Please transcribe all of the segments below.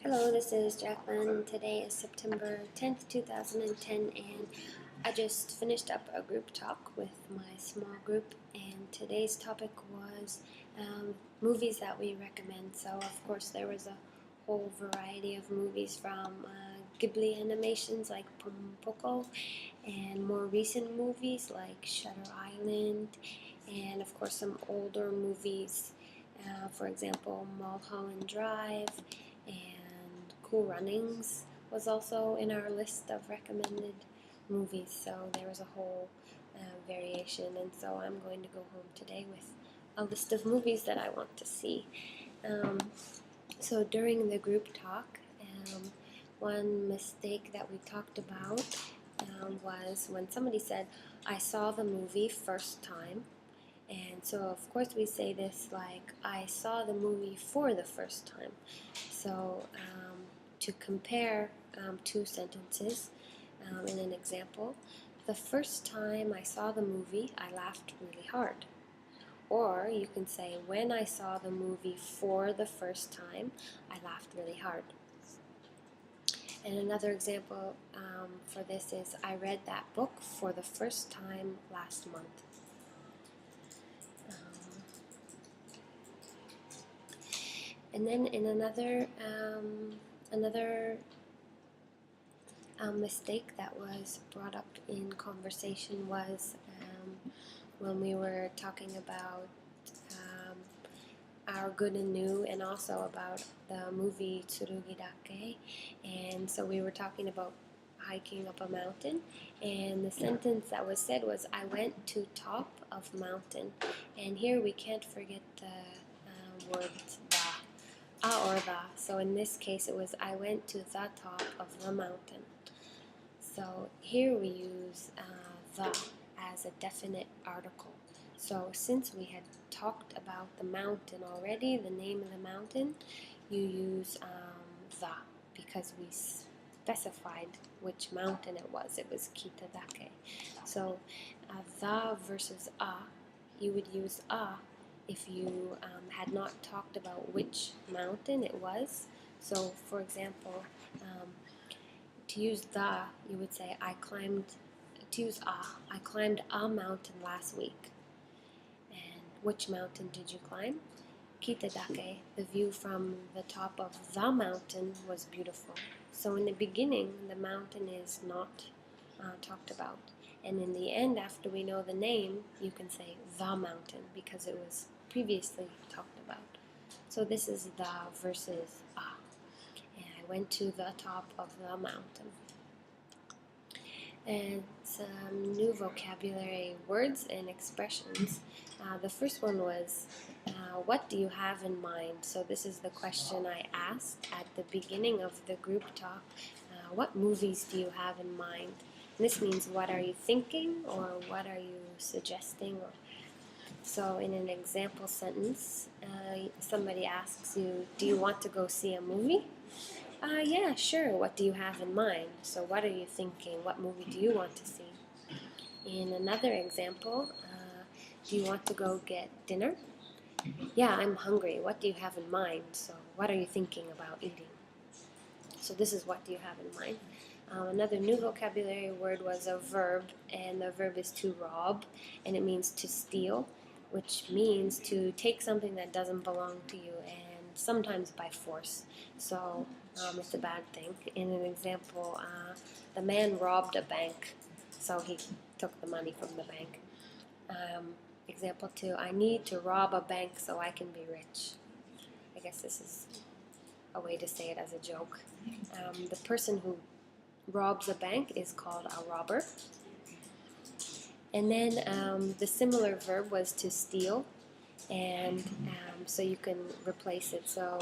Hello, this is Jacqueline. Today is September 10th, 2010, and I just finished up a group talk with my small group, and today's topic was movies that we recommend. So, of course, there was a whole variety of movies from Ghibli animations like Pompoco, and more recent movies like Shutter Island, and of course, some older movies. For example, Mulholland Drive and Cool Runnings was also in our list of recommended movies. So there was a whole variation, and so I'm going to go home today with a list of movies that I want to see. So during the group talk, one mistake that we talked about was when somebody said, "I saw the movie first time." And so, of course, we say this like, I saw the movie for the first time. So, to compare two sentences in an example, the first time I saw the movie, I laughed really hard. Or you can say, when I saw the movie for the first time, I laughed really hard. And another example for this is, I read that book for the first time last month. And then in another mistake that was brought up in conversation was when we were talking about our good and new, and also about the movie Tsurugidake. And so we were talking about hiking up a mountain, and the sentence that was said was, I went to top of mountain. And here we can't forget the words or the. So in this case it was, I went to the top of the mountain. So here we use the as a definite article. So since we had talked about the mountain already, the name of the mountain, you use the, because we specified which mountain it was. It was Kitadake. So the versus a, you would use a if you had not talked about which mountain it was. So, for example, to use the, you would say, I climbed a mountain last week. And which mountain did you climb? Kitadake. The view from the top of the mountain was beautiful. So in the beginning, the mountain is not talked about. And in the end, after we know the name, you can say the mountain because it was previously talked about. So this is the versus a. And I went to the top of the mountain. And some new vocabulary words and expressions. The first one was, what do you have in mind? So this is the question I asked at the beginning of the group talk. What movies do you have in mind? And this means, what are you thinking, or what are you suggesting? So in an example sentence, somebody asks you, do you want to go see a movie? Yeah, sure. What do you have in mind? So what are you thinking? What movie do you want to see? In another example, do you want to go get dinner? Yeah, I'm hungry. What do you have in mind? So what are you thinking about eating? So this is, what do you have in mind? Another new vocabulary word was a verb, and the verb is to rob, and it means to steal, which means to take something that doesn't belong to you, and sometimes by force. So it's a bad thing. In an example, the man robbed a bank, so he took the money from the bank. Example 2, I need to rob a bank so I can be rich. I guess this is a way to say it as a joke. The person who robs a bank is called a robber. And then the similar verb was to steal, and so you can replace it. So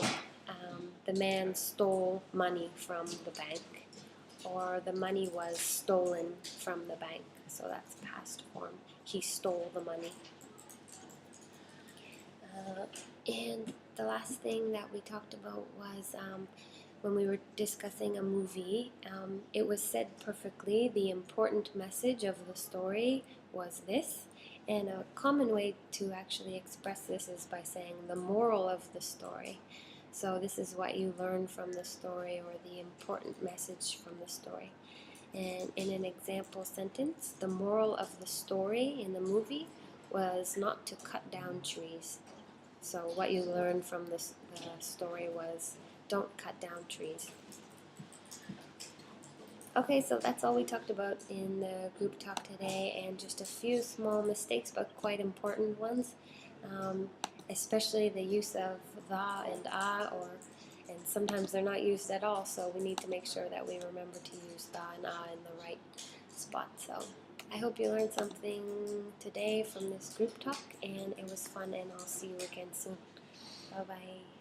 the man stole money from the bank, or the money was stolen from the bank. So that's past form. He stole the money. And the last thing that we talked about was when we were discussing a movie, it was said perfectly. The important message of the story was this. And a common way to actually express this is by saying the moral of the story. So this is what you learn from the story, or the important message from the story. And in an example sentence, the moral of the story in the movie was not to cut down trees. So what you learned from the story was, don't cut down trees. Okay, so that's all we talked about in the group talk today, and just a few small mistakes, but quite important ones. Especially the use of the and and sometimes they're not used at all, so we need to make sure that we remember to use the and in the right spot. So I hope you learned something today from this group talk, and it was fun, and I'll see you again soon. Bye-bye.